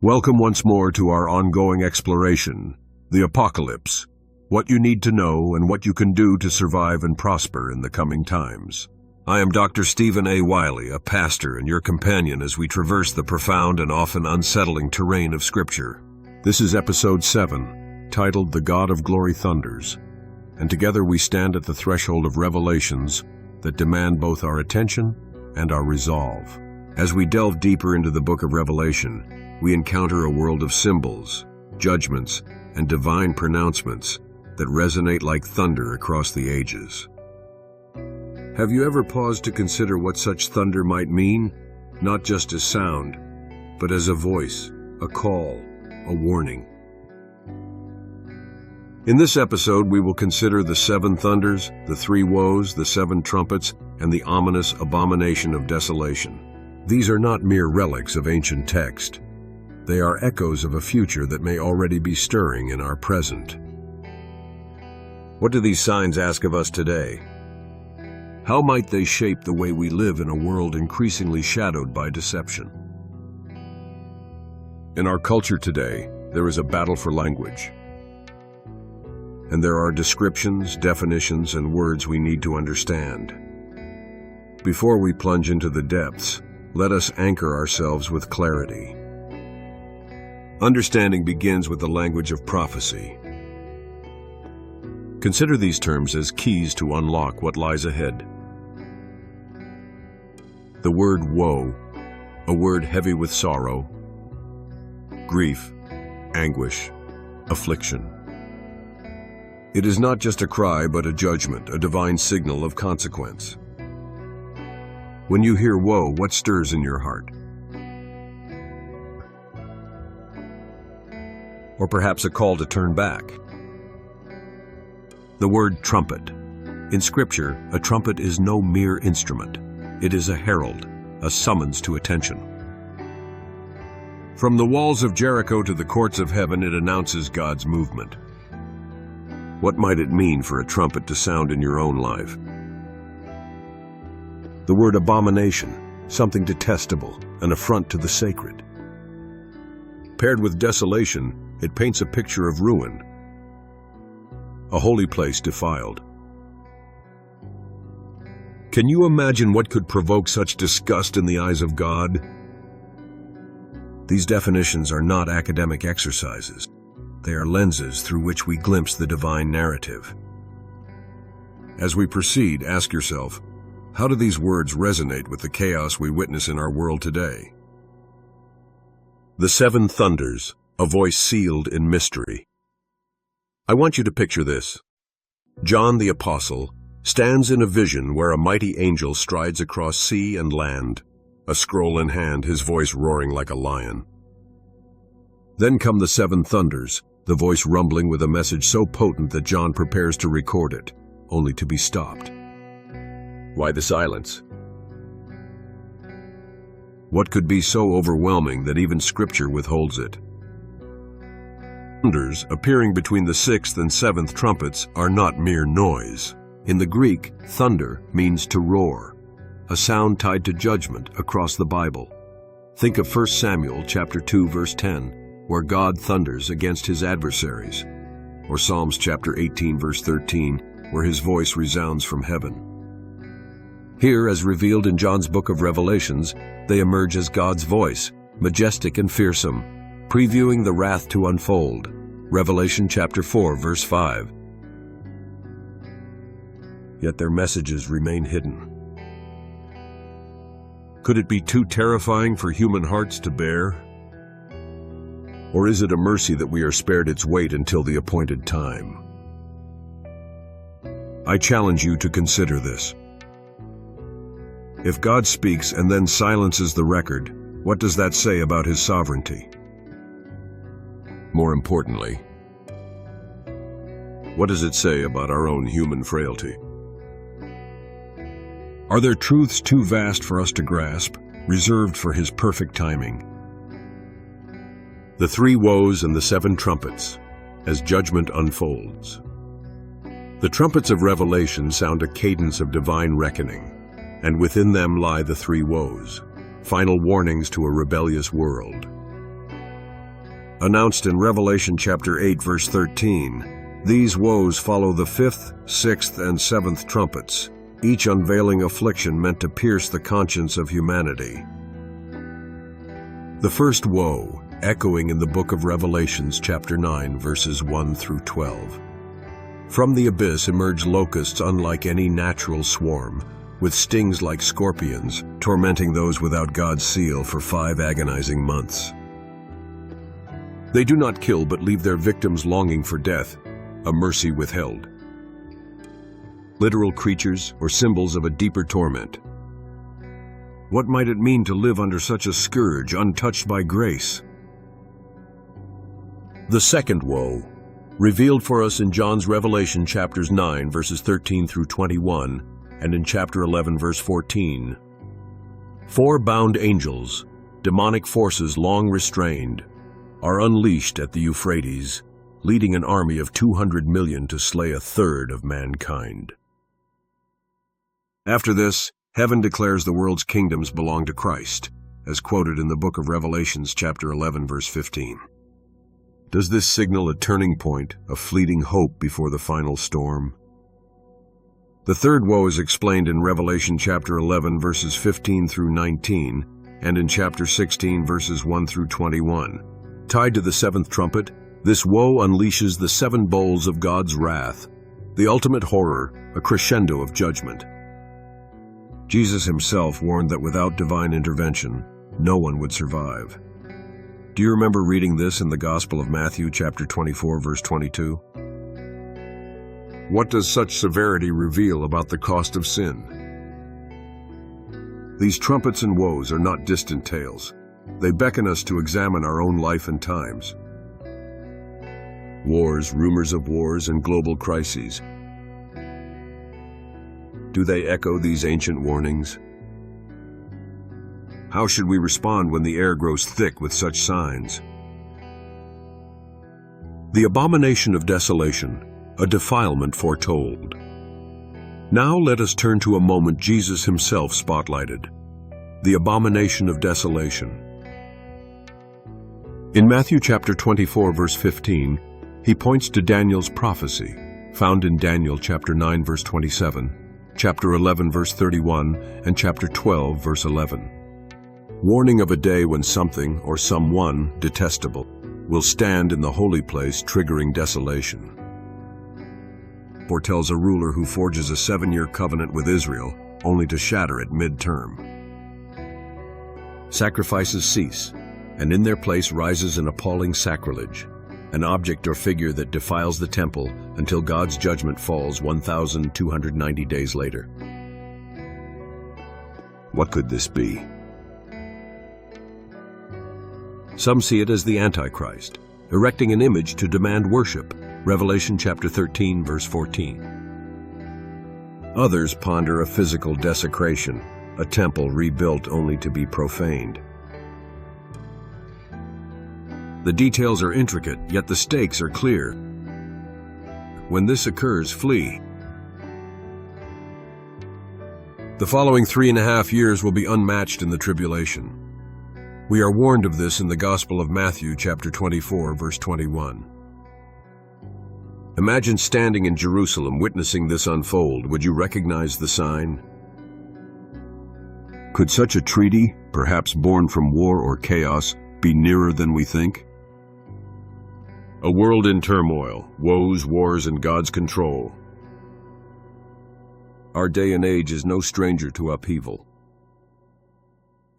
Welcome once more to our ongoing exploration, the Apocalypse, what you need to know and what you can do to survive and prosper in the coming times. I am Dr. Stephen A. Wiley, a pastor and your companion as we traverse the profound and often unsettling terrain of Scripture. This is Episode 7, titled The God of Glory Thunders, and together we stand at the threshold of revelations that demand both our attention and our resolve. As we delve deeper into the book of Revelation, we encounter a world of symbols, judgments, and divine pronouncements that resonate like thunder across the ages. Have you ever paused to consider what such thunder might mean, not just as sound, but as a voice, a call, a warning? In this episode, we will consider the seven thunders, the three woes, the seven trumpets, and the ominous Abomination of Desolation. These are not mere relics of ancient text. They are echoes of a future that may already be stirring in our present. What do these signs ask of us today? How might they shape the way we live in a world increasingly shadowed by deception? In our culture today, there is a battle for language. And there are descriptions, definitions, and words we need to understand. Before we plunge into the depths, let us anchor ourselves with clarity. Understanding begins with the language of prophecy. Consider these terms as keys to unlock what lies ahead. The word woe, a word heavy with sorrow, grief, anguish, affliction. It is not just a cry, but a judgment, a divine signal of consequence. When you hear woe, what stirs in your heart? Or perhaps a call to turn back. The word trumpet. In Scripture, a trumpet is no mere instrument. It is a herald, a summons to attention. From the walls of Jericho to the courts of heaven, it announces God's movement. What might it mean for a trumpet to sound in your own life? The word abomination, something detestable, an affront to the sacred. Paired with desolation, it paints a picture of ruin, a holy place defiled. Can you imagine what could provoke such disgust in the eyes of God? These definitions are not academic exercises. They are lenses through which we glimpse the divine narrative. As we proceed, ask yourself, how do these words resonate with the chaos we witness in our world today? The seven thunders, a voice sealed in mystery. I want you to picture this. John the Apostle stands in a vision where a mighty angel strides across sea and land, a scroll in hand, his voice roaring like a lion. Then come the seven thunders, the voice rumbling with a message so potent that John prepares to record it, only to be stopped. Why the silence? What could be so overwhelming that even Scripture withholds it? Thunders appearing between the sixth and seventh trumpets are not mere noise. In the Greek, thunder means to roar, a sound tied to judgment across the Bible. Think of 1 Samuel chapter 2 verse 10, where God thunders against his adversaries, or Psalms chapter 18 verse 13, where his voice resounds from heaven. Here, as revealed in John's book of Revelations, they emerge as God's voice, majestic and fearsome, previewing the wrath to unfold. Revelation chapter 4 verse 5. Yet their messages remain hidden. Could it be too terrifying for human hearts to bear? Or is it a mercy that we are spared its weight until the appointed time? I challenge you to consider this. If God speaks and then silences the record, what does that say about his sovereignty? More importantly, what does it say about our own human frailty? Are there truths too vast for us to grasp, reserved for his perfect timing? The three woes and the seven trumpets, as judgment unfolds. The trumpets of Revelation sound a cadence of divine reckoning, and within them lie the three woes, final warnings to a rebellious world. Announced in Revelation chapter 8, verse 13, these woes follow the fifth, sixth, and seventh trumpets, each unveiling affliction meant to pierce the conscience of humanity. The first woe, echoing in the book of Revelations chapter 9, verses 1 through 12. From the abyss emerge locusts unlike any natural swarm, with stings like scorpions, tormenting those without God's seal for 5 agonizing months. They do not kill but leave their victims longing for death, a mercy withheld. Literal creatures or symbols of a deeper torment. What might it mean to live under such a scourge, untouched by grace? The second woe, revealed for us in John's Revelation chapters 9, verses 13 through 21, and in chapter 11, verse 14. 4 bound angels, demonic forces long restrained, are unleashed at the Euphrates, leading an army of 200 million to slay 1/3 of mankind. After this, heaven declares the world's kingdoms belong to Christ, as quoted in the book of Revelations chapter 11, verse 15. Does this signal a turning point, a fleeting hope before the final storm? The third woe is explained in Revelation chapter 11, verses 15 through 19, and in chapter 16, verses 1 through 21. Tied to the seventh trumpet, this woe unleashes the 7 bowls of God's wrath, the ultimate horror, a crescendo of judgment. Jesus himself warned that without divine intervention, no one would survive. Do you remember reading this in the Gospel of Matthew chapter 24, verse 22? What does such severity reveal about the cost of sin? These trumpets and woes are not distant tales. They beckon us to examine our own life and times. Wars, rumors of wars, and global crises. Do they echo these ancient warnings? How should we respond when the air grows thick with such signs? The Abomination of Desolation, a defilement foretold. Now let us turn to a moment Jesus himself spotlighted, the Abomination of Desolation. In Matthew chapter 24, verse 15, he points to Daniel's prophecy, found in Daniel chapter 9, verse 27, chapter 11, verse 31, and chapter 12, verse 11. Warning of a day when something or someone detestable will stand in the holy place, triggering desolation. Foretells a ruler who forges a 7-year covenant with Israel, only to shatter it mid-term. Sacrifices cease, and in their place rises an appalling sacrilege, an object or figure that defiles the temple until God's judgment falls 1,290 days later. What could this be? Some see it as the Antichrist, erecting an image to demand worship, Revelation chapter 13, verse 14. Others ponder a physical desecration, a temple rebuilt only to be profaned. The details are intricate, yet the stakes are clear. When this occurs, flee. The following 3.5 years will be unmatched in the tribulation. We are warned of this in the Gospel of Matthew, chapter 24, verse 21. Imagine standing in Jerusalem witnessing this unfold. Would you recognize the sign? Could such a treaty, perhaps born from war or chaos, be nearer than we think? A world in turmoil, woes, wars, and God's control. Our day and age is no stranger to upheaval.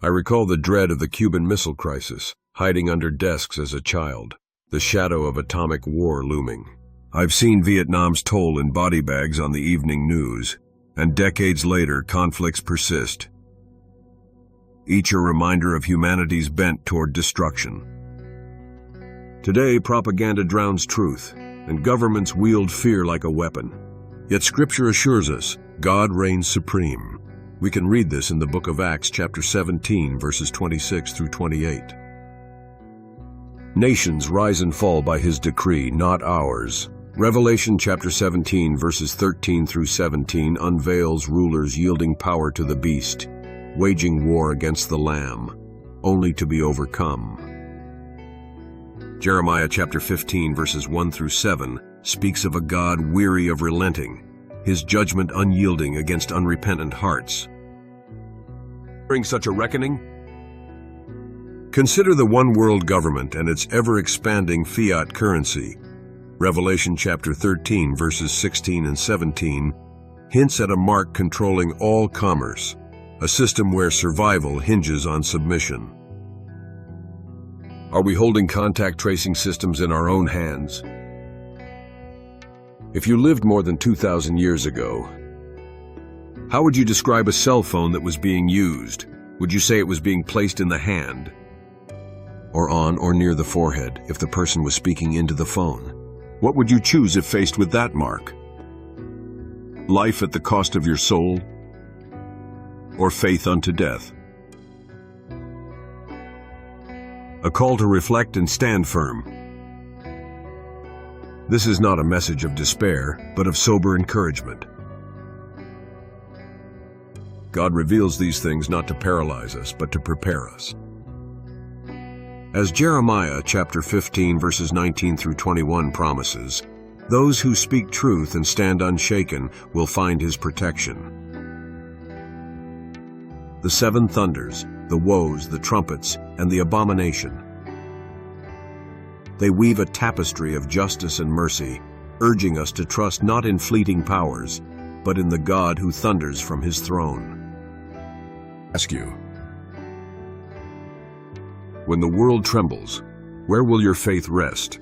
I recall the dread of the Cuban Missile Crisis, hiding under desks as a child, the shadow of atomic war looming. I've seen Vietnam's toll in body bags on the evening news, and decades later, conflicts persist. Each a reminder of humanity's bent toward destruction. Today, propaganda drowns truth, and governments wield fear like a weapon. Yet Scripture assures us, God reigns supreme. We can read this in the book of Acts, chapter 17, verses 26 through 28. Nations rise and fall by his decree, not ours. Revelation chapter 17, verses 13 through 17 unveils rulers yielding power to the beast, waging war against the Lamb, only to be overcome. Jeremiah chapter 15 verses 1 through 7 speaks of a God weary of relenting, his judgment unyielding against unrepentant hearts. During such a reckoning, consider the one world government and its ever-expanding fiat currency. Revelation chapter 13 verses 16 and 17 hints at a mark controlling all commerce, a system where survival hinges on submission. Are we holding contact tracing systems in our own hands? If you lived more than 2,000 years ago, how would you describe a cell phone that was being used? Would you say it was being placed in the hand, or on or near the forehead if the person was speaking into the phone? What would you choose if faced with that mark? Life at the cost of your soul, or faith unto death? A call to reflect and stand firm. This is not a message of despair, but of sober encouragement. God reveals these things not to paralyze us, but to prepare us. As Jeremiah chapter 15 verses 19 through 21 promises, those who speak truth and stand unshaken will find his protection. The seven thunders, the woes, the trumpets, and the abomination. They weave a tapestry of justice and mercy, urging us to trust not in fleeting powers, but in the God who thunders from his throne. Ask you, when the world trembles, where will your faith rest?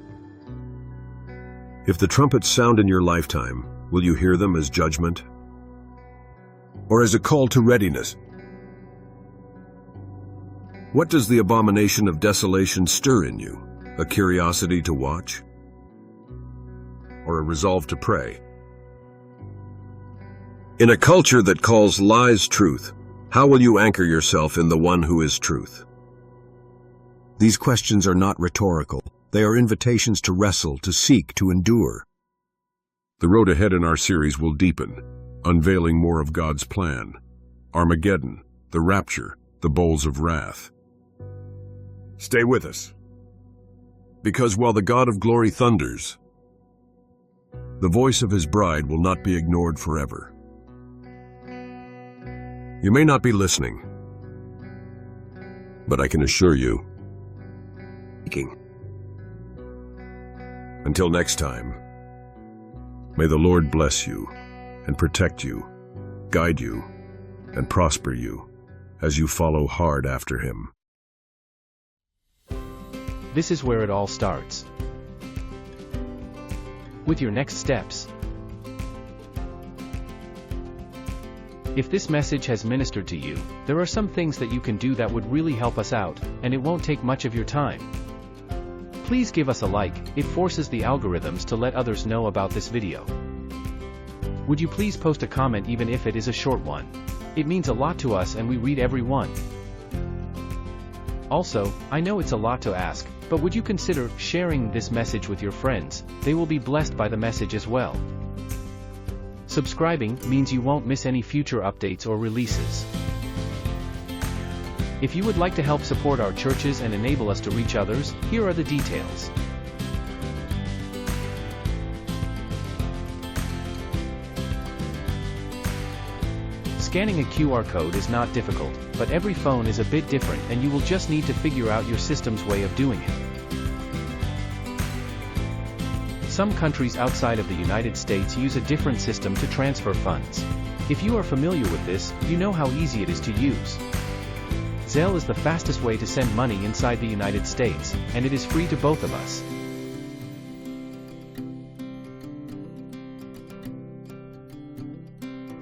If the trumpets sound in your lifetime, will you hear them as judgment, or as a call to readiness? What does the abomination of desolation stir in you? A curiosity to watch, or a resolve to pray? In a culture that calls lies truth, how will you anchor yourself in the one who is truth? These questions are not rhetorical. They are invitations to wrestle, to seek, to endure. The road ahead in our series will deepen, unveiling more of God's plan. Armageddon, the Rapture, the bowls of wrath. Stay with us, because while the God of glory thunders, the voice of his bride will not be ignored forever. You may not be listening, but I can assure you, until next time, may the Lord bless you and protect you, guide you, and prosper you as you follow hard after him. This is where it all starts. With your next steps. If this message has ministered to you, there are some things that you can do that would really help us out, and it won't take much of your time. Please give us a like. It forces the algorithms to let others know about this video. Would you please post a comment even if it is a short one? It means a lot to us and we read every one. Also, I know it's a lot to ask, but would you consider sharing this message with your friends? They will be blessed by the message as well. Subscribing means you won't miss any future updates or releases. If you would like to help support our churches and enable us to reach others, here are the details. Scanning a QR code is not difficult, but every phone is a bit different and you will just need to figure out your system's way of doing it. Some countries outside of the United States use a different system to transfer funds. If you are familiar with this, you know how easy it is to use. Zelle is the fastest way to send money inside the United States, and it is free to both of us.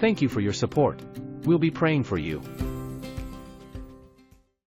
Thank you for your support. We'll be praying for you.